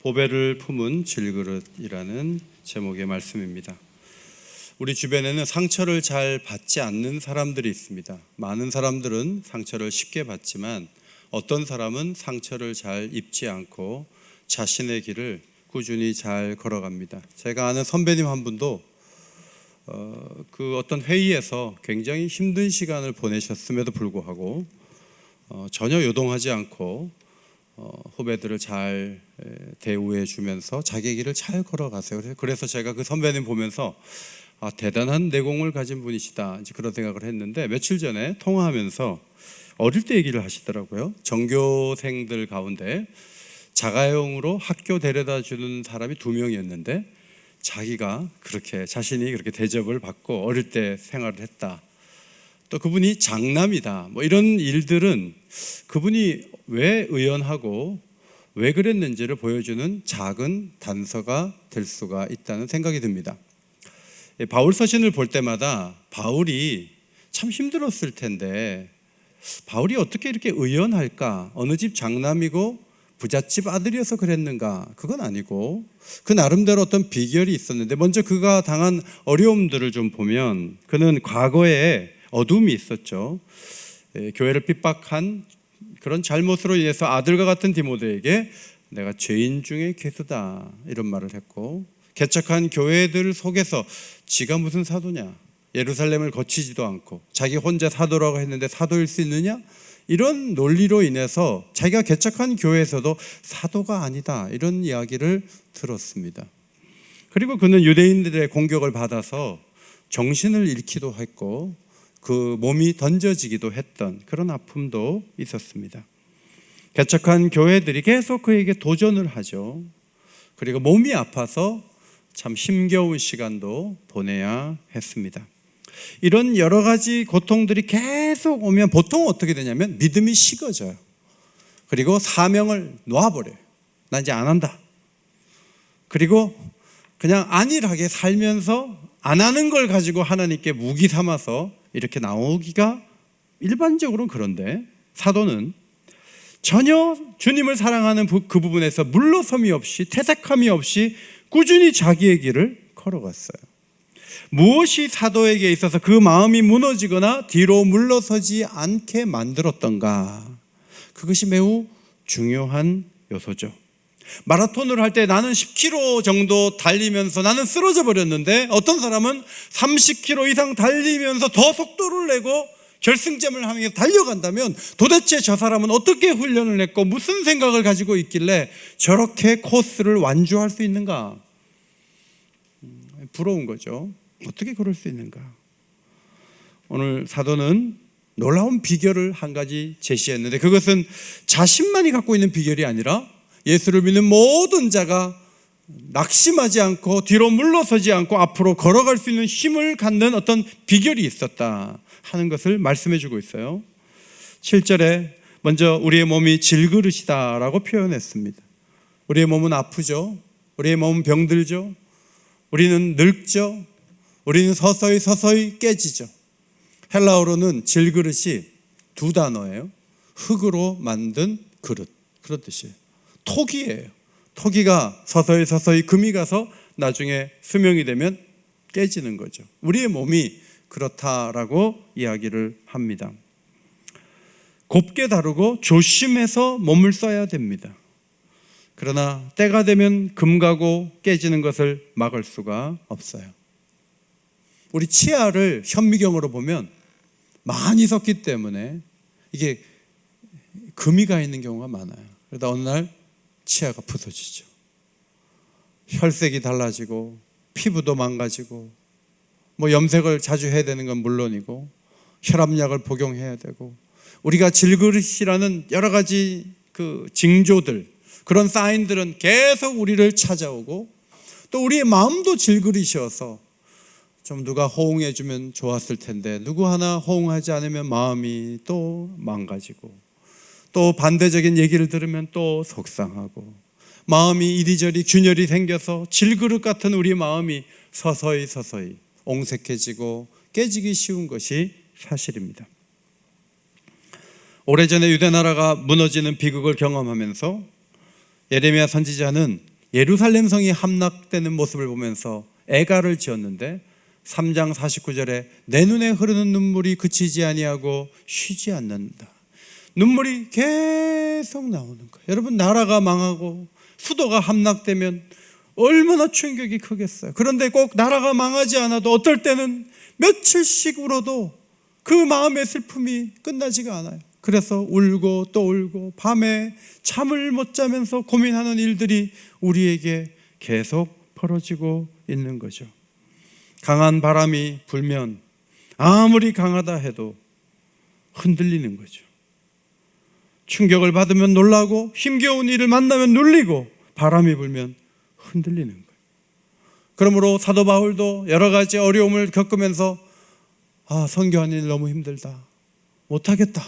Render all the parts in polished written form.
보배를 품은 질그릇이라는 제목의 말씀입니다. 우리 주변에는 상처를 잘 받지 않는 사람들이 있습니다. 많은 사람들은 상처를 쉽게 받지만 어떤 사람은 상처를 잘 입지 않고 자신의 길을 꾸준히 잘 걸어갑니다. 제가 아는 선배님 한 분도 그 어떤 회의에서 굉장히 힘든 시간을 보내셨음에도 불구하고 전혀 요동하지 않고 후배들을 잘 대우해 주면서 자기 길을 잘 걸어가세요. 그래서 제가 그 선배님 보면서 대단한 내공을 가진 분이시다, 이제 그런 생각을 했는데, 며칠 전에 통화하면서 어릴 때 얘기를 하시더라고요. 전교생들 가운데 자가용으로 학교 데려다 주는 사람이 2명이었는데 자기가 자신이 그렇게 대접을 받고 어릴 때 생활을 했다. 또 그분이 장남이다. 이런 일들은 그분이 왜 의연하고 왜 그랬는지를 보여주는 작은 단서가 될 수가 있다는 생각이 듭니다. 바울 서신을 볼 때마다 바울이 참 힘들었을 텐데 바울이 어떻게 이렇게 의연할까? 어느 집 장남이고 부잣집 아들이어서 그랬는가? 그건 아니고 그 나름대로 어떤 비결이 있었는데, 먼저 그가 당한 어려움들을 좀 보면 그는 과거에 어둠이 있었죠. 교회를 핍박한 그런 잘못으로 인해서 아들과 같은 디모데에게 내가 죄인 중에 괴수다, 이런 말을 했고, 개척한 교회들 속에서 지가 무슨 사도냐, 예루살렘을 거치지도 않고 자기 혼자 사도라고 했는데 사도일 수 있느냐, 이런 논리로 인해서 자기가 개척한 교회에서도 사도가 아니다, 이런 이야기를 들었습니다. 그리고 그는 유대인들의 공격을 받아서 정신을 잃기도 했고 그 몸이 던져지기도 했던 그런 아픔도 있었습니다. 개척한 교회들이 계속 그에게 도전을 하죠. 그리고 몸이 아파서 참 힘겨운 시간도 보내야 했습니다. 이런 여러 가지 고통들이 계속 오면 보통 어떻게 되냐면 믿음이 식어져요. 그리고 사명을 놓아버려요. 나 이제 안 한다. 그리고 그냥 안일하게 살면서 안 하는 걸 가지고 하나님께 무기 삼아서 이렇게 나오기가 일반적으로는 그런데, 사도는 전혀 주님을 사랑하는 그 부분에서 물러섬이 없이 퇴색함이 없이 꾸준히 자기의 길을 걸어갔어요. 무엇이 사도에게 있어서 그 마음이 무너지거나 뒤로 물러서지 않게 만들었던가? 그것이 매우 중요한 요소죠. 마라톤을 할 때 나는 10km 정도 달리면서 나는 쓰러져 버렸는데, 어떤 사람은 30km 이상 달리면서 더 속도를 내고 결승점을 하면서 달려간다면 도대체 저 사람은 어떻게 훈련을 했고 무슨 생각을 가지고 있길래 저렇게 코스를 완주할 수 있는가? 부러운 거죠. 어떻게 그럴 수 있는가? 오늘 사도는 놀라운 비결을 한 가지 제시했는데, 그것은 자신만이 갖고 있는 비결이 아니라 예수를 믿는 모든 자가 낙심하지 않고 뒤로 물러서지 않고 앞으로 걸어갈 수 있는 힘을 갖는 어떤 비결이 있었다 하는 것을 말씀해 주고 있어요. 7절에 먼저 우리의 몸이 질그릇이다 라고 표현했습니다. 우리의 몸은 아프죠. 우리의 몸은 병들죠. 우리는 늙죠. 우리는 서서히 깨지죠. 헬라어로는 질그릇이 2단어예요. 흙으로 만든 그릇, 그런 뜻이에요. 토기예요. 토기가 서서히 금이 가서 나중에 수명이 되면 깨지는 거죠. 우리의 몸이 그렇다라고 이야기를 합니다. 곱게 다루고 조심해서 몸을 써야 됩니다. 그러나 때가 되면 금 가고 깨지는 것을 막을 수가 없어요. 우리 치아를 현미경으로 보면 많이 섞기 때문에 이게 금이 가 있는 경우가 많아요. 그러다 어느 날 치아가 부서지죠. 혈색이 달라지고 피부도 망가지고 염색을 자주 해야 되는 건 물론이고 혈압약을 복용해야 되고, 우리가 질그릇이라는 여러 가지 그 징조들, 그런 사인들은 계속 우리를 찾아오고, 또 우리의 마음도 질그릇이어서 좀 누가 호응해 주면 좋았을 텐데 누구 하나 호응하지 않으면 마음이 또 망가지고, 또 반대적인 얘기를 들으면 또 속상하고, 마음이 이리저리 균열이 생겨서 질그릇 같은 우리 마음이 서서히 옹색해지고 깨지기 쉬운 것이 사실입니다. 오래전에 유대 나라가 무너지는 비극을 경험하면서 예레미야 선지자는 예루살렘 성이 함락되는 모습을 보면서 애가를 지었는데 3장 49절에 내 눈에 흐르는 눈물이 그치지 아니하고 쉬지 않는다. 눈물이 계속 나오는 거예요. 여러분, 나라가 망하고 수도가 함락되면 얼마나 충격이 크겠어요. 그런데 꼭 나라가 망하지 않아도 어떨 때는 며칠씩 울어도 그 마음의 슬픔이 끝나지가 않아요. 그래서 울고 또 울고 밤에 잠을 못 자면서 고민하는 일들이 우리에게 계속 벌어지고 있는 거죠. 강한 바람이 불면 아무리 강하다 해도 흔들리는 거죠. 충격을 받으면 놀라고 힘겨운 일을 만나면 눌리고 바람이 불면 흔들리는 거예요. 그러므로 사도 바울도 여러 가지 어려움을 겪으면서 선교하는 일 너무 힘들다, 못하겠다,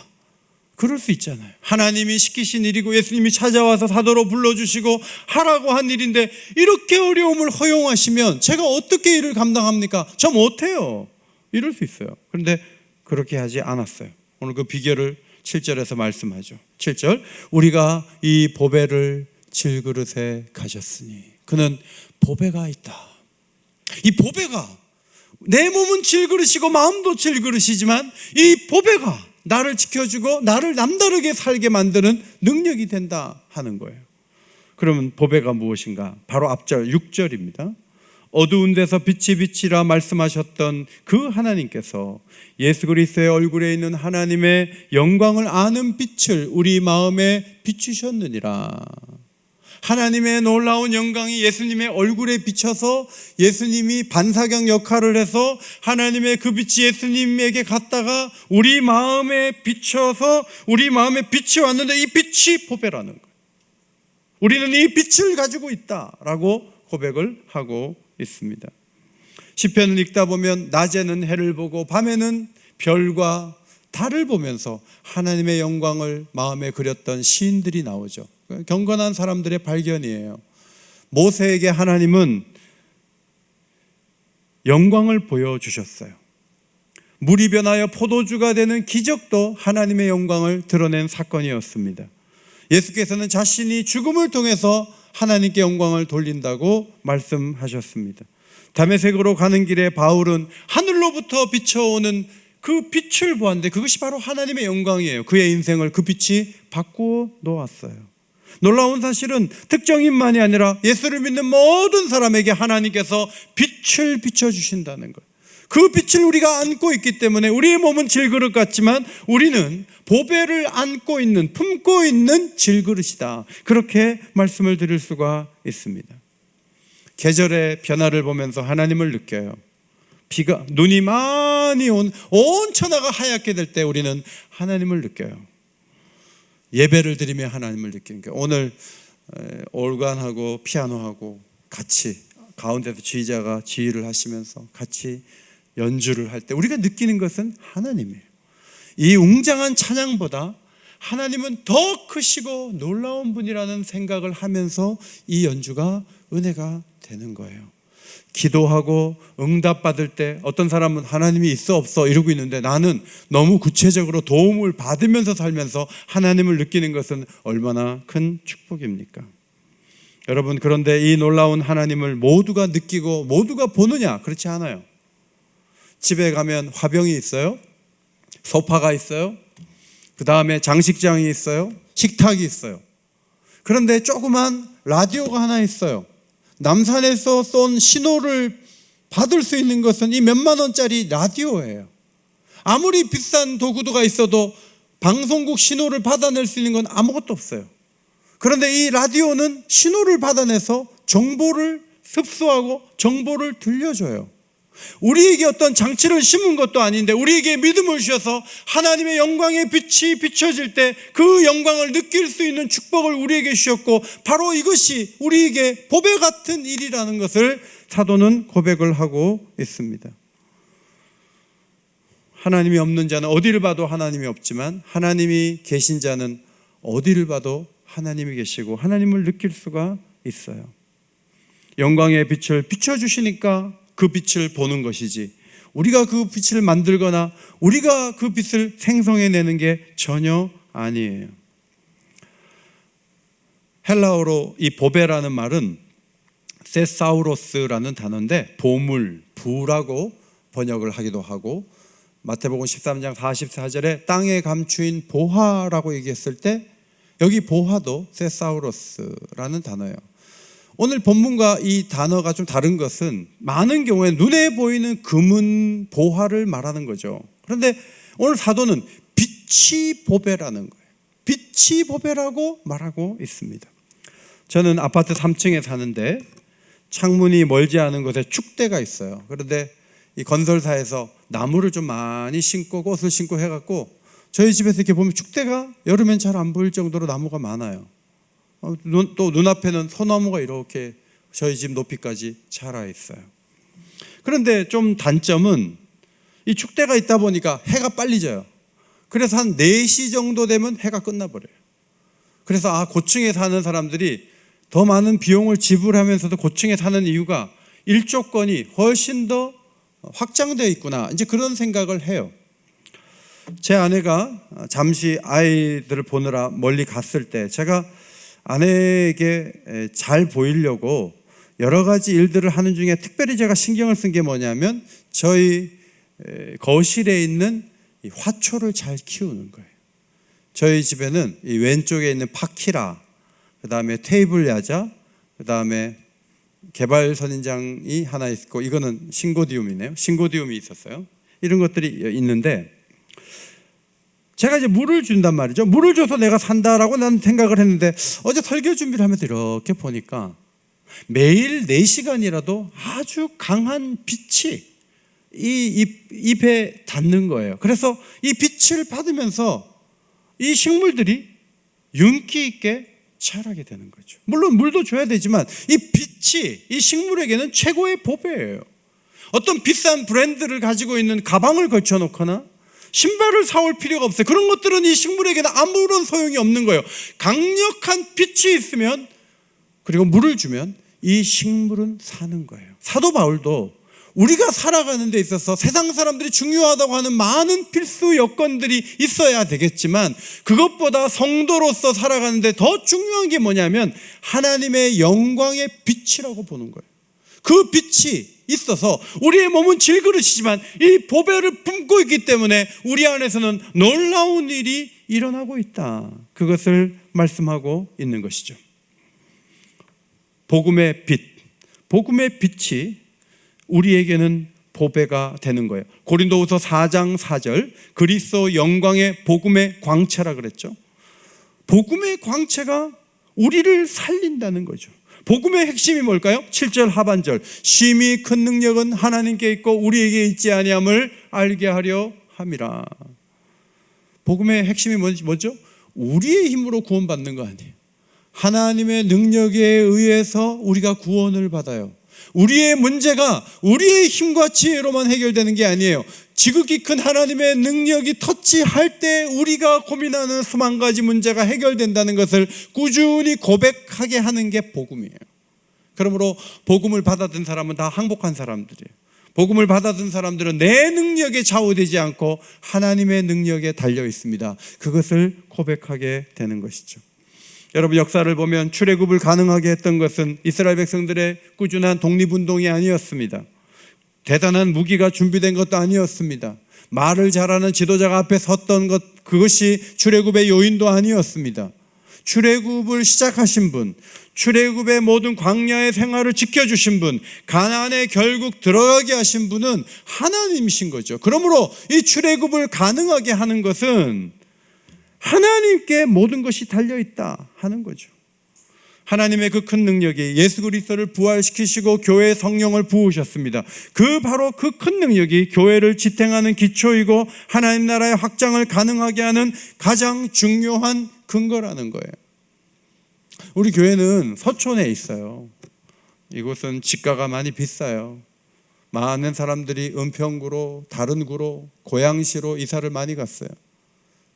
그럴 수 있잖아요. 하나님이 시키신 일이고 예수님이 찾아와서 사도로 불러주시고 하라고 한 일인데 이렇게 어려움을 허용하시면 제가 어떻게 일을 감당합니까? 저 못해요, 이럴 수 있어요. 그런데 그렇게 하지 않았어요. 오늘 그 비결을 7절에서 말씀하죠. 7절, 우리가 이 보배를 질그릇에 가졌으니 그는 보배가 있다. 이 보배가, 내 몸은 질그릇이고 마음도 질그릇이지만 이 보배가 나를 지켜주고 나를 남다르게 살게 만드는 능력이 된다 하는 거예요. 그러면 보배가 무엇인가? 바로 앞절 6절입니다. 어두운 데서 빛이 비치라 말씀하셨던 그 하나님께서 예수 그리스도의 얼굴에 있는 하나님의 영광을 아는 빛을 우리 마음에 비추셨느니라. 하나님의 놀라운 영광이 예수님의 얼굴에 비쳐서 예수님이 반사경 역할을 해서 하나님의 그 빛이 예수님에게 갔다가 우리 마음에 비쳐서 우리 마음에 빛이 왔는데 이 빛이 보배라는 거예요. 우리는 이 빛을 가지고 있다라고 고백을 하고 있습니다. 시편을 읽다 보면 낮에는 해를 보고 밤에는 별과 달을 보면서 하나님의 영광을 마음에 그렸던 시인들이 나오죠. 경건한 사람들의 발견이에요. 모세에게 하나님은 영광을 보여주셨어요. 물이 변하여 포도주가 되는 기적도 하나님의 영광을 드러낸 사건이었습니다. 예수께서는 자신이 죽음을 통해서 하나님께 영광을 돌린다고 말씀하셨습니다. 다메섹으로 가는 길에 바울은 하늘로부터 비춰오는 그 빛을 보았는데 그것이 바로 하나님의 영광이에요. 그의 인생을 그 빛이 바꾸어 놓았어요. 놀라운 사실은 특정인만이 아니라 예수를 믿는 모든 사람에게 하나님께서 빛을 비춰주신다는 것. 그 빛을 우리가 안고 있기 때문에 우리의 몸은 질그릇 같지만 우리는 보배를 안고 있는, 품고 있는 질그릇이다, 그렇게 말씀을 드릴 수가 있습니다. 계절의 변화를 보면서 하나님을 느껴요. 눈이 많이 온 천하가 하얗게 될 때 우리는 하나님을 느껴요. 예배를 드리며 하나님을 느끼는 거예요. 오늘 올간하고 피아노하고 같이 가운데서 지휘자가 지휘를 하시면서 같이 연주를 할 때 우리가 느끼는 것은 하나님이에요. 이 웅장한 찬양보다 하나님은 더 크시고 놀라운 분이라는 생각을 하면서 이 연주가 은혜가 되는 거예요. 기도하고 응답받을 때 어떤 사람은 하나님이 있어 없어 이러고 있는데 나는 너무 구체적으로 도움을 받으면서 살면서 하나님을 느끼는 것은 얼마나 큰 축복입니까? 여러분, 그런데 이 놀라운 하나님을 모두가 느끼고 모두가 보느냐? 그렇지 않아요. 집에 가면 화병이 있어요, 소파가 있어요, 그 다음에 장식장이 있어요, 식탁이 있어요. 그런데 조그만 라디오가 하나 있어요. 남산에서 쏜 신호를 받을 수 있는 것은 이 몇만 원짜리 라디오예요. 아무리 비싼 도구가 있어도 방송국 신호를 받아낼 수 있는 건 아무것도 없어요. 그런데 이 라디오는 신호를 받아내서 정보를 습수하고 정보를 들려줘요. 우리에게 어떤 장치를 심은 것도 아닌데 우리에게 믿음을 주셔서 하나님의 영광의 빛이 비춰질 때 그 영광을 느낄 수 있는 축복을 우리에게 주셨고 바로 이것이 우리에게 보배 같은 일이라는 것을 사도는 고백을 하고 있습니다. 하나님이 없는 자는 어디를 봐도 하나님이 없지만 하나님이 계신 자는 어디를 봐도 하나님이 계시고 하나님을 느낄 수가 있어요. 영광의 빛을 비춰주시니까 그 빛을 보는 것이지 우리가 그 빛을 만들거나 우리가 그 빛을 생성해내는 게 전혀 아니에요. 헬라어로 이 보배라는 말은 세사우로스라는 단어인데 보물, 부라고 번역을 하기도 하고, 마태복음 13장 44절에 땅에 감추인 보화라고 얘기했을 때 여기 보화도 세사우로스라는 단어예요. 오늘 본문과 이 단어가 좀 다른 것은 많은 경우에 눈에 보이는 금은 보화를 말하는 거죠. 그런데 오늘 사도는 빛이 보배라는 거예요. 빛이 보배라고 말하고 있습니다. 저는 아파트 3층에 사는데 창문이 멀지 않은 곳에 축대가 있어요. 그런데 이 건설사에서 나무를 좀 많이 심고 꽃을 심고 해갖고 저희 집에서 이렇게 보면 축대가 여름엔 잘 안 보일 정도로 나무가 많아요. 또 눈앞에는 소나무가 이렇게 저희 집 높이까지 자라 있어요. 그런데 좀 단점은 이 축대가 있다 보니까 해가 빨리 져요. 그래서 한 4시 정도 되면 해가 끝나버려요. 그래서 고층에 사는 사람들이 더 많은 비용을 지불하면서도 고층에 사는 이유가 일조권이 훨씬 더 확장되어 있구나, 이제 그런 생각을 해요. 제 아내가 잠시 아이들을 보느라 멀리 갔을 때 제가 아내에게 잘 보이려고 여러 가지 일들을 하는 중에 특별히 제가 신경을 쓴 게 뭐냐면 저희 거실에 있는 이 화초를 잘 키우는 거예요. 저희 집에는 이 왼쪽에 있는 파키라, 그 다음에 테이블 야자, 그 다음에 개발 선인장이 하나 있고, 이거는 싱고디움이네요. 싱고디움이 있었어요. 이런 것들이 있는데 제가 이제 물을 준단 말이죠. 물을 줘서 내가 산다라고 나는 생각을 했는데 어제 설교 준비를 하면서 이렇게 보니까 매일 4시간이라도 아주 강한 빛이 이 잎에 닿는 거예요. 그래서 이 빛을 받으면서 이 식물들이 윤기 있게 자라게 되는 거죠. 물론 물도 줘야 되지만 이 빛이 이 식물에게는 최고의 보배예요. 어떤 비싼 브랜드를 가지고 있는 가방을 걸쳐놓거나 신발을 사올 필요가 없어요. 그런 것들은 이 식물에게는 아무런 소용이 없는 거예요. 강력한 빛이 있으면, 그리고 물을 주면 이 식물은 사는 거예요. 사도 바울도 우리가 살아가는 데 있어서 세상 사람들이 중요하다고 하는 많은 필수 여건들이 있어야 되겠지만 그것보다 성도로서 살아가는 데 더 중요한 게 뭐냐면 하나님의 영광의 빛이라고 보는 거예요. 그 빛이 있어서 우리의 몸은 질그릇이지만 이 보배를 품고 있기 때문에 우리 안에서는 놀라운 일이 일어나고 있다, 그것을 말씀하고 있는 것이죠. 복음의 빛, 복음의 빛이 우리에게는 보배가 되는 거예요. 고린도후서 4장 4절, 그리스도 영광의 복음의 광채라 그랬죠. 복음의 광채가 우리를 살린다는 거죠. 복음의 핵심이 뭘까요? 7절 하반절, 심히 큰 능력은 하나님께 있고 우리에게 있지 아니함을 알게 하려 함이라. 복음의 핵심이 뭐죠? 우리의 힘으로 구원받는 거 아니에요. 하나님의 능력에 의해서 우리가 구원을 받아요. 우리의 문제가 우리의 힘과 지혜로만 해결되는 게 아니에요. 지극히 큰 하나님의 능력이 터치할 때 우리가 고민하는 수만 가지 문제가 해결된다는 것을 꾸준히 고백하게 하는 게 복음이에요. 그러므로 복음을 받아든 사람은 다 행복한 사람들이에요. 복음을 받아든 사람들은 내 능력에 좌우되지 않고 하나님의 능력에 달려 있습니다. 그것을 고백하게 되는 것이죠. 여러분, 역사를 보면 출애굽을 가능하게 했던 것은 이스라엘 백성들의 꾸준한 독립운동이 아니었습니다. 대단한 무기가 준비된 것도 아니었습니다. 말을 잘하는 지도자가 앞에 섰던 것, 그것이 출애굽의 요인도 아니었습니다. 출애굽을 시작하신 분, 출애굽의 모든 광야의 생활을 지켜주신 분, 가나안에 결국 들어가게 하신 분은 하나님이신 거죠. 그러므로 이 출애굽을 가능하게 하는 것은 하나님께 모든 것이 달려있다 하는 거죠. 하나님의 그 큰 능력이 예수 그리스도를 부활시키시고 교회에 성령을 부으셨습니다. 바로 그 큰 능력이 교회를 지탱하는 기초이고 하나님 나라의 확장을 가능하게 하는 가장 중요한 근거라는 거예요. 우리 교회는 서촌에 있어요. 이곳은 집가가 많이 비싸요. 많은 사람들이 은평구로, 다른 구로, 고양시로 이사를 많이 갔어요.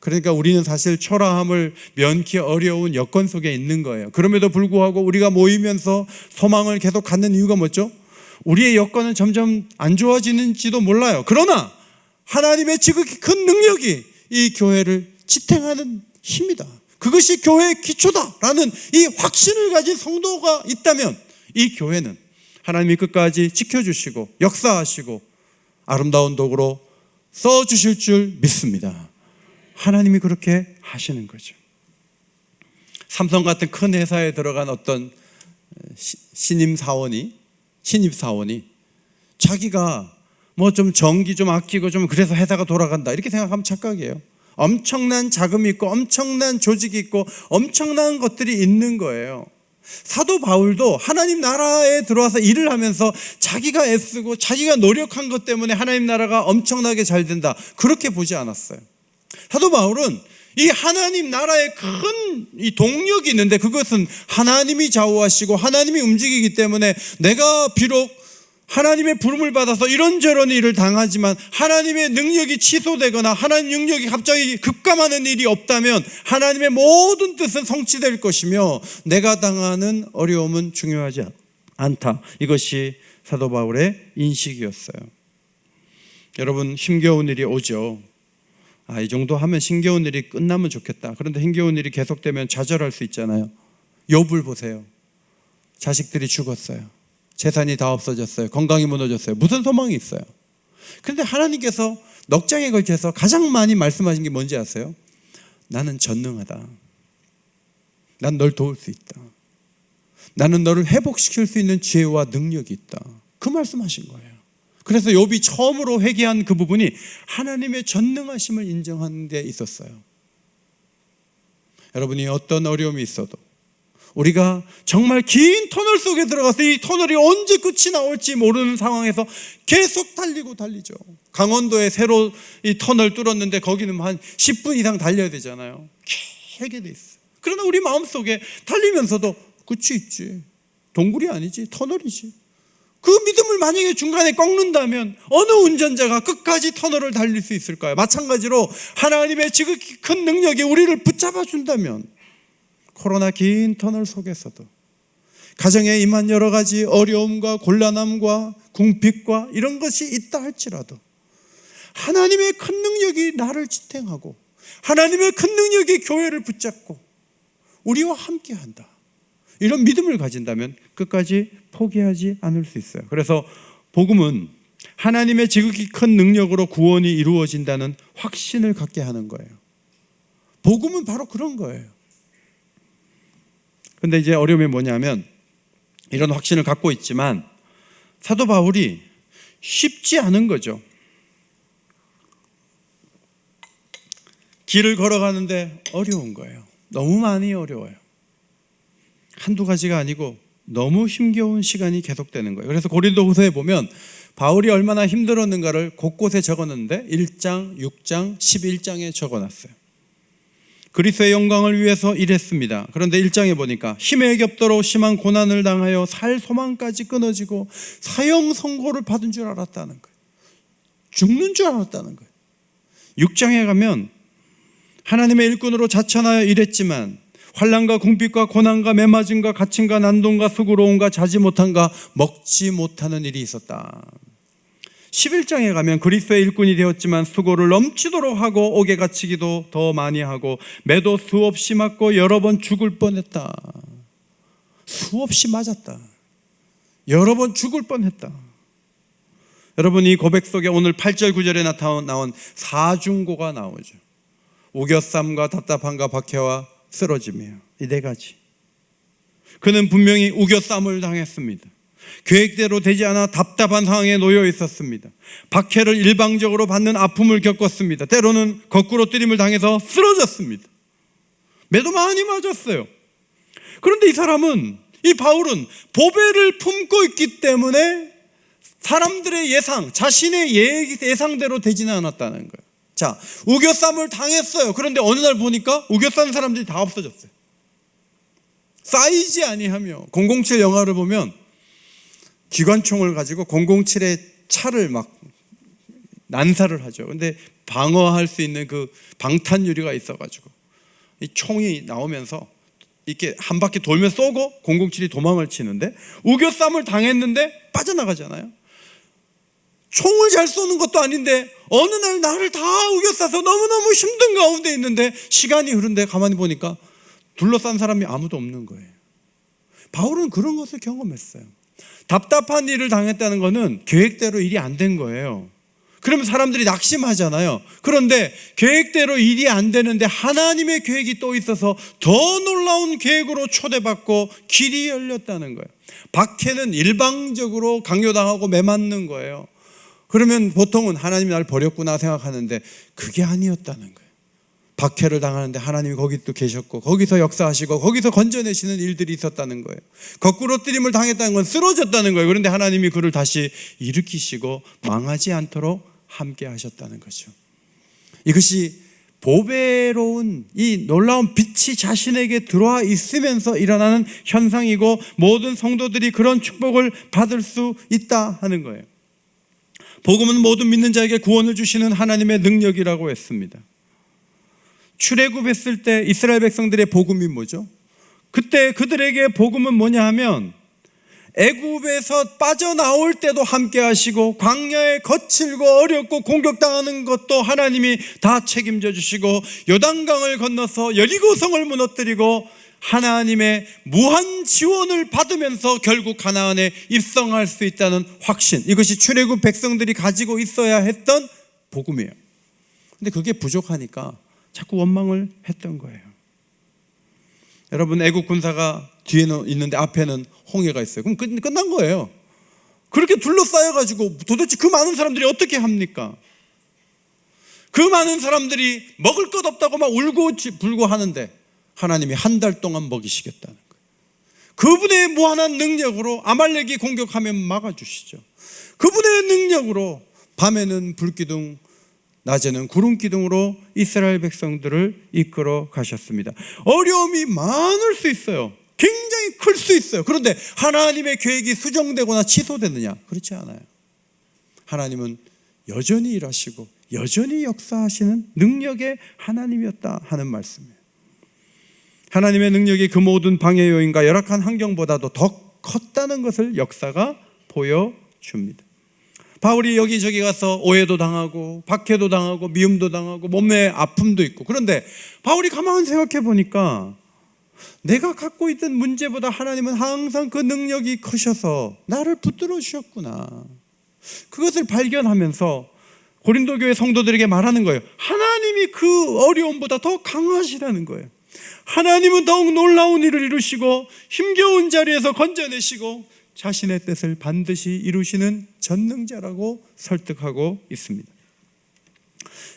그러니까 우리는 사실 초라함을 면키 어려운 여건 속에 있는 거예요. 그럼에도 불구하고 우리가 모이면서 소망을 계속 갖는 이유가 뭐죠? 우리의 여건은 점점 안 좋아지는지도 몰라요. 그러나 하나님의 지극히 큰 능력이 이 교회를 지탱하는 힘이다, 그것이 교회의 기초다라는 이 확신을 가진 성도가 있다면 이 교회는 하나님이 끝까지 지켜주시고 역사하시고 아름다운 도구로 써주실 줄 믿습니다. 하나님이 그렇게 하시는 거죠. 삼성 같은 큰 회사에 들어간 어떤 신입사원이 자기가 뭐 좀 전기 좀 아끼고 좀 그래서 회사가 돌아간다 이렇게 생각하면 착각이에요. 엄청난 자금이 있고 엄청난 조직이 있고 엄청난 것들이 있는 거예요. 사도 바울도 하나님 나라에 들어와서 일을 하면서 자기가 애쓰고 자기가 노력한 것 때문에 하나님 나라가 엄청나게 잘 된다 그렇게 보지 않았어요. 사도 바울은 이 하나님 나라에 큰 이 동력이 있는데 그것은 하나님이 좌우하시고 하나님이 움직이기 때문에 내가 비록 하나님의 부름을 받아서 이런저런 일을 당하지만 하나님의 능력이 취소되거나 하나님 능력이 갑자기 급감하는 일이 없다면 하나님의 모든 뜻은 성취될 것이며 내가 당하는 어려움은 중요하지 않다. 이것이 사도 바울의 인식이었어요. 여러분 힘겨운 일이 오죠. 이 정도 하면 힘겨운 일이 끝나면 좋겠다. 그런데 힘겨운 일이 계속되면 좌절할 수 있잖아요. 욥을 보세요. 자식들이 죽었어요. 재산이 다 없어졌어요. 건강이 무너졌어요. 무슨 소망이 있어요? 그런데 하나님께서 넉 장에 걸쳐서 가장 많이 말씀하신 게 뭔지 아세요? 나는 전능하다. 난 널 도울 수 있다. 나는 너를 회복시킬 수 있는 지혜와 능력이 있다. 그 말씀하신 거예요. 그래서 욥이 처음으로 회개한 그 부분이 하나님의 전능하심을 인정하는 데 있었어요. 여러분이 어떤 어려움이 있어도 우리가 정말 긴 터널 속에 들어가서 이 터널이 언제 끝이 나올지 모르는 상황에서 계속 달리죠. 강원도에 새로 이 터널 뚫었는데 거기는 한 10분 이상 달려야 되잖아요. 길게 돼 있어요. 그러나 우리 마음속에 달리면서도 끝이 있지. 동굴이 아니지, 터널이지. 그 믿음을 만약에 중간에 꺾는다면 어느 운전자가 끝까지 터널을 달릴 수 있을까요? 마찬가지로 하나님의 지극히 큰 능력이 우리를 붙잡아 준다면 코로나 긴 터널 속에서도 가정에 임한 여러 가지 어려움과 곤란함과 궁핍과 이런 것이 있다 할지라도 하나님의 큰 능력이 나를 지탱하고 하나님의 큰 능력이 교회를 붙잡고 우리와 함께한다. 이런 믿음을 가진다면 끝까지 포기하지 않을 수 있어요. 그래서 복음은 하나님의 지극히 큰 능력으로 구원이 이루어진다는 확신을 갖게 하는 거예요. 복음은 바로 그런 거예요. 근데 이제 어려움이 뭐냐면 이런 확신을 갖고 있지만 사도 바울이 쉽지 않은 거죠. 길을 걸어가는데 어려운 거예요. 너무 많이 어려워요. 한두 가지가 아니고 너무 힘겨운 시간이 계속되는 거예요. 그래서 고린도후서에 보면 바울이 얼마나 힘들었는가를 곳곳에 적어놨는데 1장, 6장, 11장에 적어놨어요. 그리스도의 영광을 위해서 일했습니다. 그런데 1장에 보니까 힘에 겹도록 심한 고난을 당하여 살 소망까지 끊어지고 사형 선고를 받은 줄 알았다는 거예요. 죽는 줄 알았다는 거예요. 6장에 가면 하나님의 일꾼으로 자천하여 일했지만 환난과 궁핍과 고난과 매맞음과 갇힘과 난동과 수고로움과 자지 못함과 먹지 못하는 일이 있었다. 11장에 가면 그리스도의 일꾼이 되었지만 수고를 넘치도록 하고 옥에 갇히기도 더 많이 하고 매도 수없이 맞고 여러 번 죽을 뻔했다. 수없이 맞았다. 여러 번 죽을 뻔했다. 여러분 이 고백 속에 오늘 8절 9절에 나온 사중고가 나오죠. 우겨쌈과 답답함과 박해와 쓰러짐이에요. 이 네 가지. 그는 분명히 우겨쌈을 당했습니다. 계획대로 되지 않아 답답한 상황에 놓여 있었습니다. 박해를 일방적으로 받는 아픔을 겪었습니다. 때로는 거꾸로 뜨림을 당해서 쓰러졌습니다. 매도 많이 맞았어요. 그런데 이 바울은 보배를 품고 있기 때문에 사람들의 예상, 자신의 예상대로 되지는 않았다는 거예요. 자, 우겨쌈을 당했어요. 그런데 어느 날 보니까 우겨싼 사람들이 다 없어졌어요. 쌓이지 아니하며 007 영화를 보면 기관총을 가지고 007의 차를 막 난사를 하죠. 근데 방어할 수 있는 그 방탄유리가 있어가지고 이 총이 나오면서 이렇게 한 바퀴 돌면 쏘고 007이 도망을 치는데 우겨쌈을 당했는데 빠져나가잖아요. 총을 잘 쏘는 것도 아닌데 어느 날 나를 다 우겨싸서 너무너무 힘든 가운데 있는데 시간이 흐른데 가만히 보니까 둘러싼 사람이 아무도 없는 거예요. 바울은 그런 것을 경험했어요. 답답한 일을 당했다는 것은 계획대로 일이 안 된 거예요. 그러면 사람들이 낙심하잖아요. 그런데 계획대로 일이 안 되는데 하나님의 계획이 또 있어서 더 놀라운 계획으로 초대받고 길이 열렸다는 거예요. 박해는 일방적으로 강요당하고 매맞는 거예요. 그러면 보통은 하나님이 날 버렸구나 생각하는데 그게 아니었다는 거예요. 박해를 당하는데 하나님이 거기 또 계셨고 거기서 역사하시고 거기서 건져내시는 일들이 있었다는 거예요. 거꾸로뜨림을 당했다는 건 쓰러졌다는 거예요. 그런데 하나님이 그를 다시 일으키시고 망하지 않도록 함께 하셨다는 거죠. 이것이 보배로운 이 놀라운 빛이 자신에게 들어와 있으면서 일어나는 현상이고 모든 성도들이 그런 축복을 받을 수 있다 하는 거예요. 복음은 모든 믿는 자에게 구원을 주시는 하나님의 능력이라고 했습니다. 출애굽했을 때 이스라엘 백성들의 복음이 뭐죠? 그때 그들에게 복음은 뭐냐 하면 애굽에서 빠져나올 때도 함께 하시고 광야에 거칠고 어렵고 공격당하는 것도 하나님이 다 책임져 주시고 요단강을 건너서 여리고성을 무너뜨리고 하나님의 무한 지원을 받으면서 결국 가나안에 입성할 수 있다는 확신, 이것이 출애굽 백성들이 가지고 있어야 했던 복음이에요. 근데 그게 부족하니까 자꾸 원망을 했던 거예요. 여러분, 애국 군사가 뒤에는 있는데 앞에는 홍해가 있어요. 그럼 끝난 거예요. 그렇게 둘러싸여가지고 도대체 그 많은 사람들이 어떻게 합니까? 그 많은 사람들이 먹을 것 없다고 막 울고 불고 하는데 하나님이 한 달 동안 먹이시겠다는 거예요. 그분의 무한한 능력으로 아말렉이 공격하면 막아주시죠. 그분의 능력으로 밤에는 불기둥, 낮에는 구름기둥으로 이스라엘 백성들을 이끌어 가셨습니다. 어려움이 많을 수 있어요. 굉장히 클 수 있어요. 그런데 하나님의 계획이 수정되거나 취소되느냐? 그렇지 않아요. 하나님은 여전히 일하시고 여전히 역사하시는 능력의 하나님이었다 하는 말씀이에요. 하나님의 능력이 그 모든 방해 요인과 열악한 환경보다도 더 컸다는 것을 역사가 보여줍니다. 바울이 여기저기 가서 오해도 당하고 박해도 당하고 미움도 당하고 몸에 아픔도 있고, 그런데 바울이 가만히 생각해 보니까 내가 갖고 있던 문제보다 하나님은 항상 그 능력이 크셔서 나를 붙들어 주셨구나. 그것을 발견하면서 고린도 교회 성도들에게 말하는 거예요. 하나님이 그 어려움보다 더 강하시다는 거예요. 하나님은 더욱 놀라운 일을 이루시고 힘겨운 자리에서 건져내시고 자신의 뜻을 반드시 이루시는 전능자라고 설득하고 있습니다.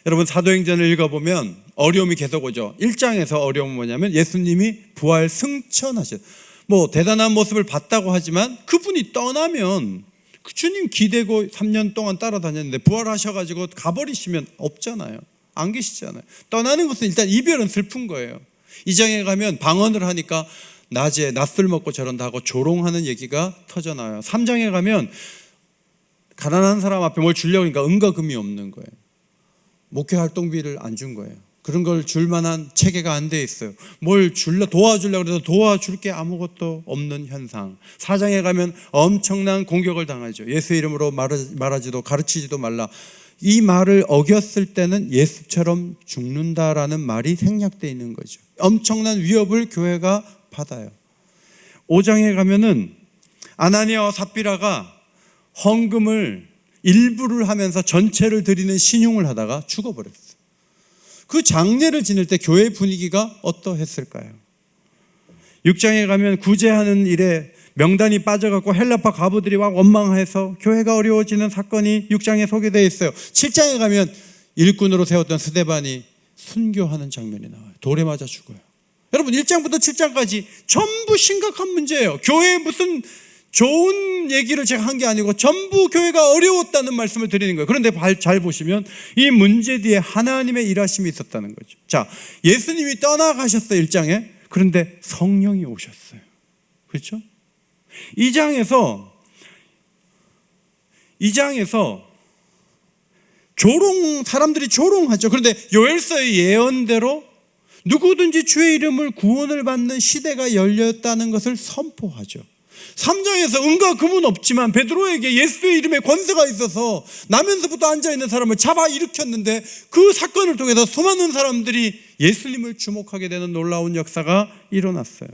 여러분, 사도행전을 읽어보면 어려움이 계속 오죠. 1장에서 어려움은 뭐냐면 예수님이 부활 승천하셨어요. 대단한 모습을 봤다고 하지만 그분이 떠나면 그 주님 기대고 3년 동안 따라다녔는데 부활하셔가지고 가버리시면 없잖아요. 안 계시잖아요. 떠나는 것은 일단 이별은 슬픈 거예요. 2장에 가면 방언을 하니까 낮에 낮술 먹고 저런다 하고 조롱하는 얘기가 터져나와요. 3장에 가면 가난한 사람 앞에 뭘 주려고 하니까 은과금이 없는 거예요. 목회 활동비를 안 준 거예요. 그런 걸 줄 만한 체계가 안 돼 있어요. 뭘 도와주려고 해도 도와줄 게 아무것도 없는 현상. 4장에 가면 엄청난 공격을 당하죠. 예수 이름으로 말하지도 가르치지도 말라. 이 말을 어겼을 때는 예수처럼 죽는다라는 말이 생략되어 있는 거죠. 엄청난 위협을 교회가 받아요. 5장에 가면은 아나니아와 삽비라가 헌금을 일부를 하면서 전체를 드리는 신용을 하다가 죽어버렸어요. 그 장례를 지낼 때 교회 분위기가 어떠했을까요? 6장에 가면 구제하는 일에 명단이 빠져갖고 헬라파 가부들이 막 원망해서 교회가 어려워지는 사건이 6장에 소개되어 있어요. 7장에 가면 일꾼으로 세웠던 스데반이 순교하는 장면이 나와요. 돌에 맞아 죽어요. 여러분, 1장부터 7장까지 전부 심각한 문제예요. 교회에 무슨 좋은 얘기를 제가 한 게 아니고 전부 교회가 어려웠다는 말씀을 드리는 거예요. 그런데 잘 보시면 이 문제 뒤에 하나님의 일하심이 있었다는 거죠. 자, 예수님이 떠나가셨어요, 1장에. 그런데 성령이 오셨어요. 그렇죠? 2장에서 사람들이 조롱하죠. 그런데 요엘서의 예언대로 누구든지 주의 이름을 구원을 받는 시대가 열렸다는 것을 선포하죠. 3장에서 은과 금은 없지만 베드로에게 예수의 이름에 권세가 있어서 나면서부터 앉아있는 사람을 잡아 일으켰는데 그 사건을 통해서 수많은 사람들이 예수님을 주목하게 되는 놀라운 역사가 일어났어요.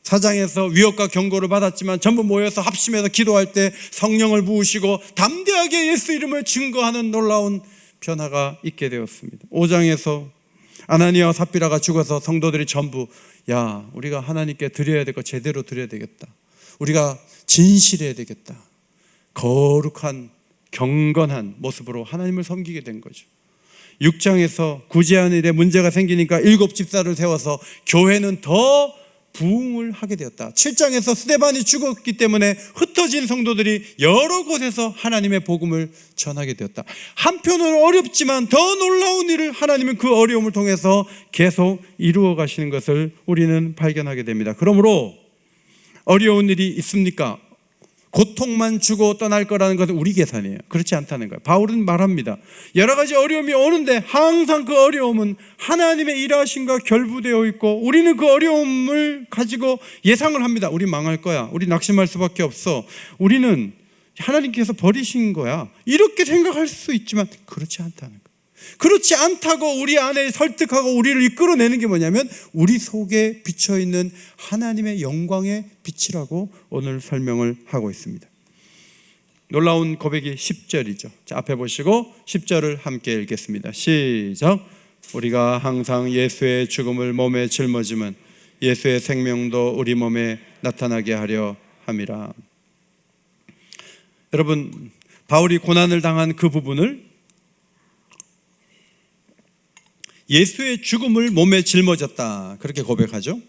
사장에서 위협과 경고를 받았지만 전부 모여서 합심해서 기도할 때 성령을 부으시고 담대하게 예수 이름을 증거하는 놀라운 변화가 있게 되었습니다. 5장에서 아나니아와 삽비라가 죽어서 성도들이 전부 우리가 하나님께 드려야 될 거 제대로 드려야 되겠다. 우리가 진실해야 되겠다. 거룩한 경건한 모습으로 하나님을 섬기게 된 거죠. 6장에서 구제하는 일에 문제가 생기니까 7집사를 세워서 교회는 더 부흥을 하게 되었다. 7장에서 스데반이 죽었기 때문에 흩어진 성도들이 여러 곳에서 하나님의 복음을 전하게 되었다. 한편으로 어렵지만 더 놀라운 일을 하나님은 그 어려움을 통해서 계속 이루어 가시는 것을 우리는 발견하게 됩니다. 그러므로 어려운 일이 있습니까? 고통만 주고 떠날 거라는 것은 우리 계산이에요. 그렇지 않다는 거예요. 바울은 말합니다. 여러 가지 어려움이 오는데 항상 그 어려움은 하나님의 일하심과 결부되어 있고 우리는 그 어려움을 가지고 예상을 합니다. 우리 망할 거야. 우리 낙심할 수밖에 없어. 우리는 하나님께서 버리신 거야. 이렇게 생각할 수 있지만 그렇지 않다는 거예요. 그렇지 않다고 우리 안에 설득하고 우리를 이끌어내는 게 뭐냐면 우리 속에 비쳐있는 하나님의 영광의 빛이라고 오늘 설명을 하고 있습니다. 놀라운 고백이 10절이죠. 자, 앞에 보시고 10절을 함께 읽겠습니다. 시작. 우리가 항상 예수의 죽음을 몸에 짊어지면 예수의 생명도 우리 몸에 나타나게 하려 함이라. 여러분, 바울이 고난을 당한 그 부분을 예수의 죽음을 몸에 짊어졌다, 그렇게 고백하죠.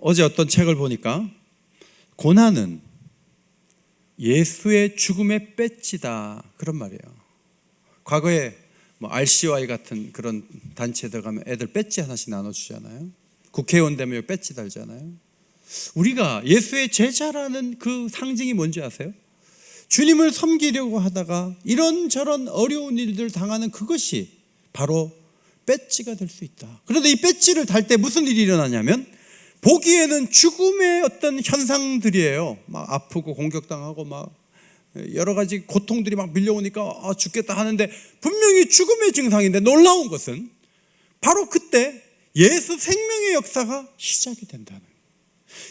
어제 어떤 책을 보니까 고난은 예수의 죽음의 배지다, 그런 말이에요. 과거에 RCY 같은 그런 단체들 가면 애들 배지 하나씩 나눠주잖아요. 국회의원 되면 여기 배지 달잖아요. 우리가 예수의 제자라는 그 상징이 뭔지 아세요? 주님을 섬기려고 하다가 이런저런 어려운 일들 당하는 그것이 바로 배지가 될 수 있다. 그런데 이 배지를 달 때 무슨 일이 일어나냐면 보기에는 죽음의 어떤 현상들이에요. 막 아프고 공격당하고 막 여러 가지 고통들이 막 밀려오니까 죽겠다 하는데 분명히 죽음의 증상인데 놀라운 것은 바로 그때 예수 생명의 역사가 시작이 된다는 거예요.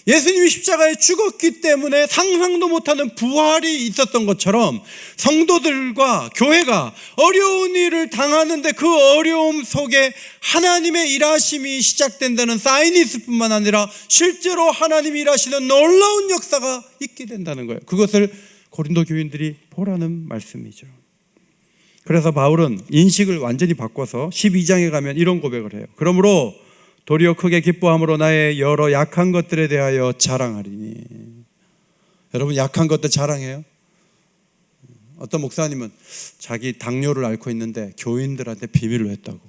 예수님이 십자가에 죽었기 때문에 상상도 못하는 부활이 있었던 것처럼 성도들과 교회가 어려운 일을 당하는데 그 어려움 속에 하나님의 일하심이 시작된다는 사인이 있을 뿐만 아니라 실제로 하나님이 일하시는 놀라운 역사가 있게 된다는 거예요. 그것을 고린도 교인들이 보라는 말씀이죠. 그래서 바울은 인식을 완전히 바꿔서 12장에 가면 이런 고백을 해요. 그러므로 도리어 크게 기뻐함으로 나의 여러 약한 것들에 대하여 자랑하리니. 여러분, 약한 것들 자랑해요? 어떤 목사님은 자기 당뇨를 앓고 있는데 교인들한테 비밀로 했다고.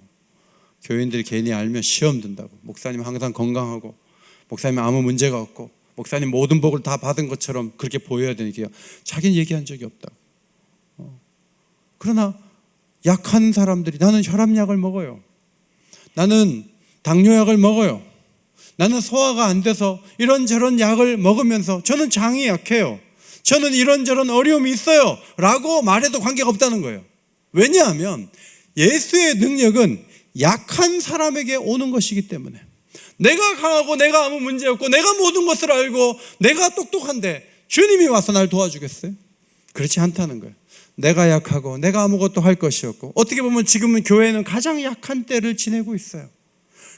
교인들이 괜히 알면 시험 든다고. 목사님 항상 건강하고 목사님 아무 문제가 없고 목사님 모든 복을 다 받은 것처럼 그렇게 보여야 되니까요. 자기는 얘기한 적이 없다고. 그러나 약한 사람들이 나는 혈압약을 먹어요. 나는 당뇨약을 먹어요. 나는 소화가 안 돼서 이런저런 약을 먹으면서 저는 장이 약해요. 저는 이런저런 어려움이 있어요 라고 말해도 관계가 없다는 거예요. 왜냐하면 예수의 능력은 약한 사람에게 오는 것이기 때문에. 내가 강하고 내가 아무 문제 없고 내가 모든 것을 알고 내가 똑똑한데 주님이 와서 날 도와주겠어요? 그렇지 않다는 거예요. 내가 약하고 내가 아무것도 할 것이 없고 어떻게 보면 지금은 교회는 가장 약한 때를 지내고 있어요.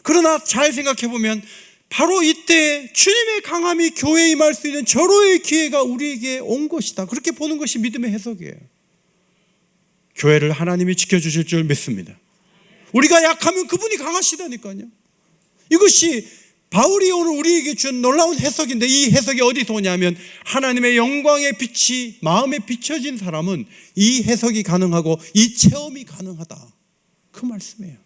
그러나 잘 생각해 보면 바로 이때 주님의 강함이 교회에 임할 수 있는 절호의 기회가 우리에게 온 것이다. 그렇게 보는 것이 믿음의 해석이에요. 교회를 하나님이 지켜주실 줄 믿습니다. 우리가 약하면 그분이 강하시다니까요. 이것이 바울이 오늘 우리에게 준 놀라운 해석인데 이 해석이 어디서 오냐면 하나님의 영광의 빛이 마음에 비춰진 사람은 이 해석이 가능하고 이 체험이 가능하다, 그 말씀이에요.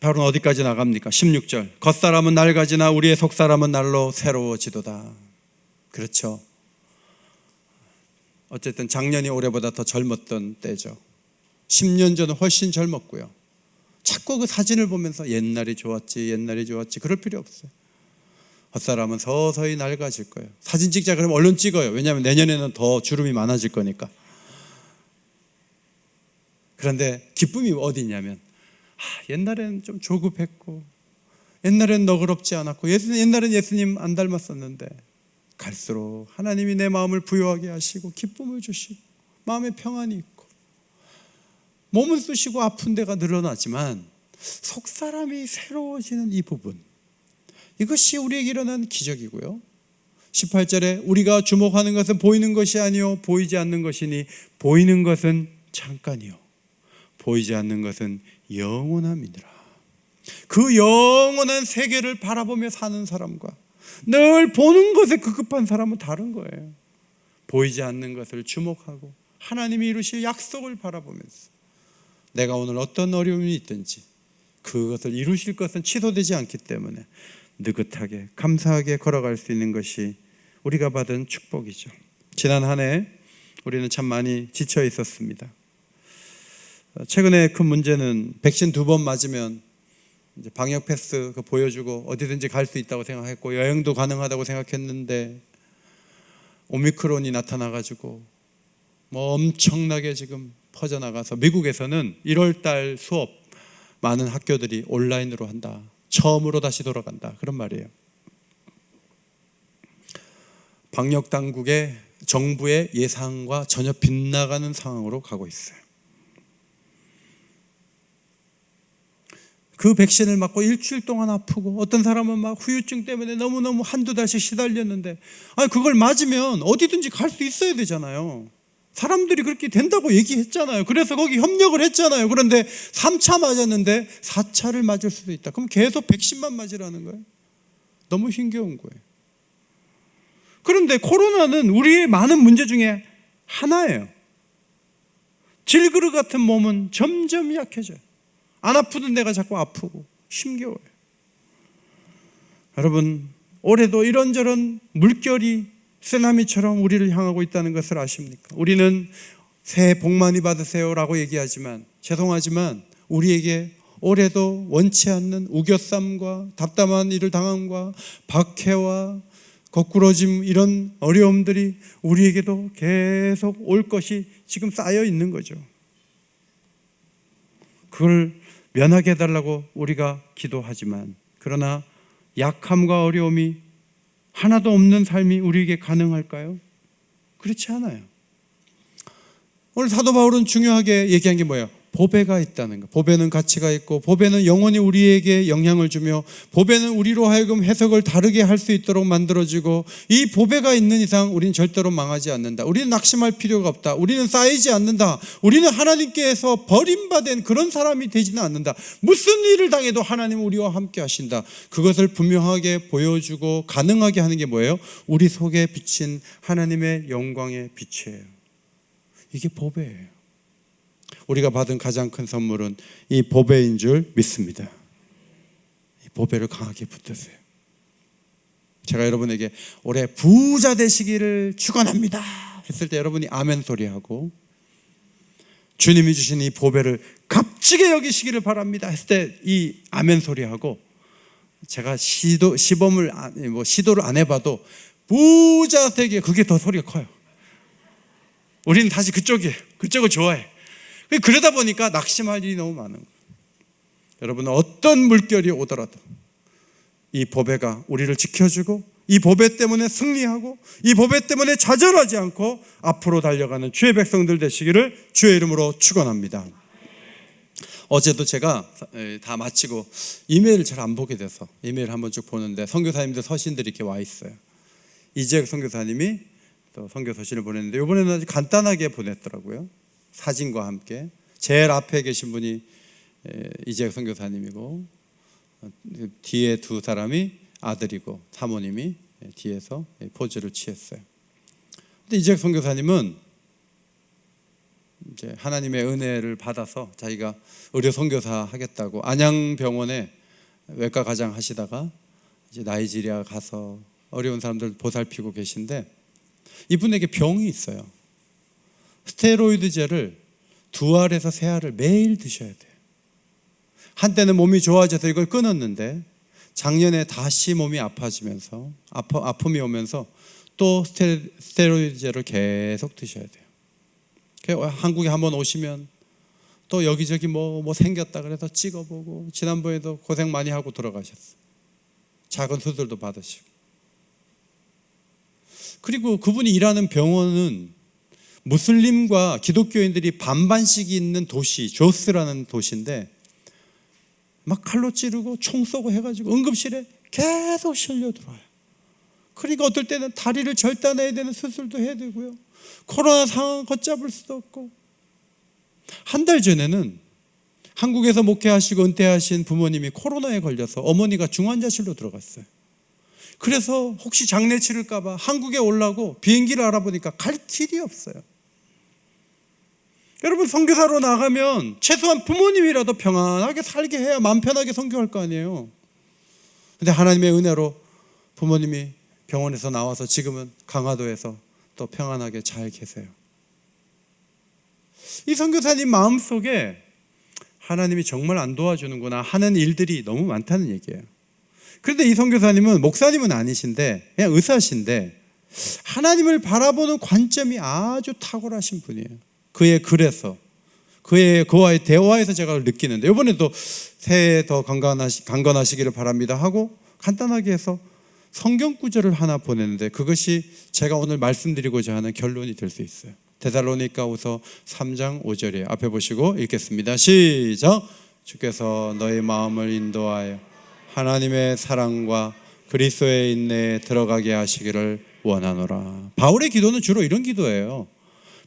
바울은 어디까지 나갑니까? 16절. 겉사람은 낡아지나 우리의 속사람은 날로 새로워지도다. 그렇죠. 어쨌든 작년이 올해보다 더 젊었던 때죠. 10년 전은 훨씬 젊었고요. 자꾸 그 사진을 보면서 옛날이 좋았지 옛날이 좋았지 그럴 필요 없어요. 겉사람은 서서히 낡아질 거예요. 사진 찍자 그러면 얼른 찍어요. 왜냐하면 내년에는 더 주름이 많아질 거니까. 그런데 기쁨이 어디 있냐면 옛날에는 좀 조급했고 옛날엔 너그럽지 않았고 옛날엔 예수님 안 닮았었는데 갈수록 하나님이 내 마음을 부유하게 하시고 기쁨을 주시고 마음에 평안이 있고 몸은 쑤시고 아픈 데가 늘어나지만 속사람이 새로워지는 이 부분, 이것이 우리에게 일어난 기적이고요. 18절에 우리가 주목하는 것은 보이는 것이 아니요 보이지 않는 것이니 보이는 것은 잠깐이요 보이지 않는 것은 영원함이니라. 그 영원한 세계를 바라보며 사는 사람과 늘 보는 것에 급급한 사람은 다른 거예요. 보이지 않는 것을 주목하고 하나님이 이루실 약속을 바라보면서 내가 오늘 어떤 어려움이 있든지 그것을 이루실 것은 취소되지 않기 때문에 느긋하게 감사하게 걸어갈 수 있는 것이 우리가 받은 축복이죠. 지난 한 해 우리는 참 많이 지쳐 있었습니다. 최근에 큰 문제는 백신 2번 맞으면 이제 방역 패스 보여주고 어디든지 갈 수 있다고 생각했고 여행도 가능하다고 생각했는데 오미크론이 나타나가지고 엄청나게 지금 퍼져나가서 미국에서는 1월달 수업 많은 학교들이 온라인으로 한다. 처음으로 다시 돌아간다. 그런 말이에요. 방역 당국의 정부의 예상과 전혀 빗나가는 상황으로 가고 있어요. 그 백신을 맞고 일주일 동안 아프고 어떤 사람은 막 후유증 때문에 너무너무 한두 달씩 시달렸는데 그걸 맞으면 어디든지 갈 수 있어야 되잖아요. 사람들이 그렇게 된다고 얘기했잖아요. 그래서 거기 협력을 했잖아요. 그런데 3차 맞았는데 4차를 맞을 수도 있다. 그럼 계속 백신만 맞으라는 거예요. 너무 힘겨운 거예요. 그런데 코로나는 우리의 많은 문제 중에 하나예요. 질그릇 같은 몸은 점점 약해져요. 안 아프던 데가 자꾸 아프고 힘겨워요. 여러분, 올해도 이런저런 물결이 쓰나미처럼 우리를 향하고 있다는 것을 아십니까? 우리는 새해 복 많이 받으세요라고 얘기하지만 죄송하지만 우리에게 올해도 원치 않는 우겨쌈과 답답한 일을 당함과 박해와 거꾸러짐 이런 어려움들이 우리에게도 계속 올 것이 지금 쌓여 있는 거죠. 그걸 면하게 해달라고 우리가 기도하지만 그러나 약함과 어려움이 하나도 없는 삶이 우리에게 가능할까요? 그렇지 않아요. 오늘 사도 바울은 중요하게 얘기한 게 뭐예요? 보배가 있다는 거. 보배는 가치가 있고 보배는 영원히 우리에게 영향을 주며 보배는 우리로 하여금 해석을 다르게 할 수 있도록 만들어지고 이 보배가 있는 이상 우리는 절대로 망하지 않는다. 우리는 낙심할 필요가 없다. 우리는 쌓이지 않는다. 우리는 하나님께서 버림받은 그런 사람이 되지는 않는다. 무슨 일을 당해도 하나님은 우리와 함께 하신다. 그것을 분명하게 보여주고 가능하게 하는 게 뭐예요? 우리 속에 비친 하나님의 영광의 빛이에요. 이게 보배예요. 우리가 받은 가장 큰 선물은 이 보배인 줄 믿습니다. 이 보배를 강하게 붙드세요. 제가 여러분에게 올해 부자 되시기를 축원합니다 했을 때 여러분이 아멘 소리하고 주님이 주신 이 보배를 값지게 여기시기를 바랍니다 했을 때 이 아멘 소리하고 제가 시도를 안 해봐도 부자 되기 그게 더 소리가 커요. 우리는 다시 그쪽을 좋아해. 그러다 보니까 낙심할 일이 너무 많은 거예요. 여러분 어떤 물결이 오더라도 이 보배가 우리를 지켜주고 이 보배 때문에 승리하고 이 보배 때문에 좌절하지 않고 앞으로 달려가는 주의 백성들 되시기를 주의 이름으로 축원합니다. 어제도 제가 다 마치고 이메일을 잘 안 보게 돼서 이메일 한번 쭉 보는데 선교사님들 서신들이 이렇게 와 있어요. 이재혁 선교사님이 또 선교 서신을 보냈는데 이번에는 아주 간단하게 보냈더라고요. 사진과 함께. 제일 앞에 계신 분이 이재혁 선교사님이고 뒤에 두 사람이 아들이고 사모님이 뒤에서 포즈를 취했어요. 근데 이재혁 선교사님은 이제 하나님의 은혜를 받아서 자기가 의료 선교사 하겠다고 안양병원에 외과 과장 하시다가 이제 나이지리아 가서 어려운 사람들 보살피고 계신데 이분에게 병이 있어요. 스테로이드제를 2알에서 3알을 매일 드셔야 돼요. 한때는 몸이 좋아져서 이걸 끊었는데 작년에 다시 몸이 아파지면서 아픔이 오면서 또 스테로이드제를 계속 드셔야 돼요. 한국에 한번 오시면 또 여기저기 뭐 생겼다 그래서 찍어보고, 지난번에도 고생 많이 하고 돌아가셨어요. 작은 수술도 받으시고. 그리고 그분이 일하는 병원은 무슬림과 기독교인들이 반반씩 있는 도시, 조스라는 도시인데 막 칼로 찌르고 총 쏘고 해가지고 응급실에 계속 실려 들어와요. 그러니까 어떨 때는 다리를 절단해야 되는 수술도 해야 되고요, 코로나 상황 걷잡을 수도 없고. 한 달 전에는 한국에서 목회하시고 은퇴하신 부모님이 코로나에 걸려서 어머니가 중환자실로 들어갔어요. 그래서 혹시 장례 치를까 봐 한국에 오려고 비행기를 알아보니까 갈 길이 없어요. 여러분, 선교사로 나가면 최소한 부모님이라도 평안하게 살게 해야 마음 편하게 선교할 거 아니에요. 근데 하나님의 은혜로 부모님이 병원에서 나와서 지금은 강화도에서 또 평안하게 잘 계세요. 이 선교사님 마음속에 하나님이 정말 안 도와주는구나 하는 일들이 너무 많다는 얘기예요. 그런데 이 선교사님은 목사님은 아니신데 그냥 의사신데 하나님을 바라보는 관점이 아주 탁월하신 분이에요. 그의 글에서, 그와의 대화에서 제가 느끼는데, 이번에도 새해 더 강건하시기를 바랍니다 하고 간단하게 해서 성경 구절을 하나 보냈는데, 그것이 제가 오늘 말씀드리고자 하는 결론이 될 수 있어요. 데살로니가후서 3장 5절이에요. 앞에 보시고 읽겠습니다. 시작. 주께서 너희 마음을 인도하여 하나님의 사랑과 그리스도의 인내에 들어가게 하시기를 원하노라. 바울의 기도는 주로 이런 기도예요.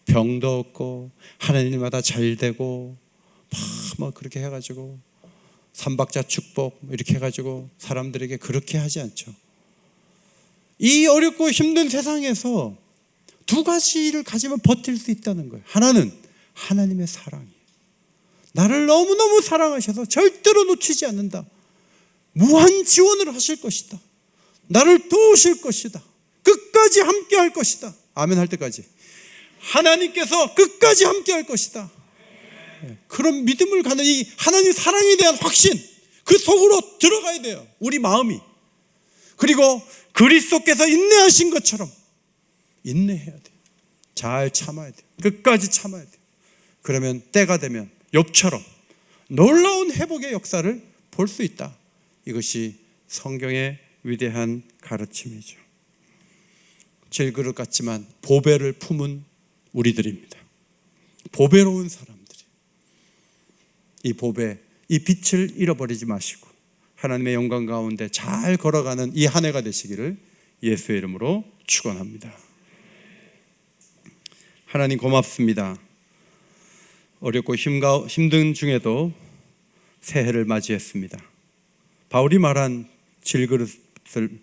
병도 없고 하나님마다 잘 되고 막 그렇게 해가지고 삼박자 축복 이렇게 해가지고 사람들에게 그렇게 하지 않죠. 이 어렵고 힘든 세상에서 두 가지를 가지면 버틸 수 있다는 거예요. 하나는 하나님의 사랑이에요. 나를 너무너무 사랑하셔서 절대로 놓치지 않는다. 무한 지원을 하실 것이다. 나를 도우실 것이다. 끝까지 함께 할 것이다. 아멘 할 때까지 하나님께서 끝까지 함께 할 것이다. 그런 믿음을 갖는 이 하나님 사랑에 대한 확신, 그 속으로 들어가야 돼요. 우리 마음이. 그리고 그리스도께서 인내하신 것처럼 인내해야 돼요. 잘 참아야 돼요. 끝까지 참아야 돼요. 그러면 때가 되면 욥처럼 놀라운 회복의 역사를 볼 수 있다. 이것이 성경의 위대한 가르침이죠. 질그릇 같지만 보배를 품은 우리들입니다. 보배로운 사람들이. 이 보배, 이 빛을 잃어버리지 마시고 하나님의 영광 가운데 잘 걸어가는 이 한 해가 되시기를 예수의 이름으로 축원합니다. 하나님 고맙습니다. 어렵고 힘든 중에도 새해를 맞이했습니다. 바울이 말한 질그릇을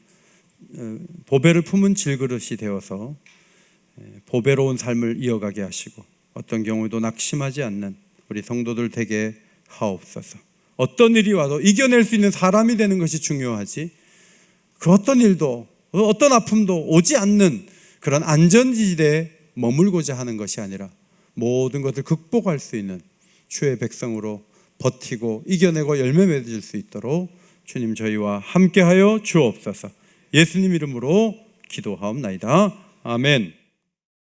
보배를 품은 질그릇이 되어서 보배로운 삶을 이어가게 하시고 어떤 경우도 낙심하지 않는 우리 성도들 되게 하옵소서. 어떤 일이 와도 이겨낼 수 있는 사람이 되는 것이 중요하지, 그 어떤 일도 어떤 아픔도 오지 않는 그런 안전지대에 머물고자 하는 것이 아니라 모든 것을 극복할 수 있는 주의 백성으로 버티고 이겨내고 열매 맺을 수 있도록 주님 저희와 함께하여 주옵소서. 예수님 이름으로 기도하옵나이다. 아멘.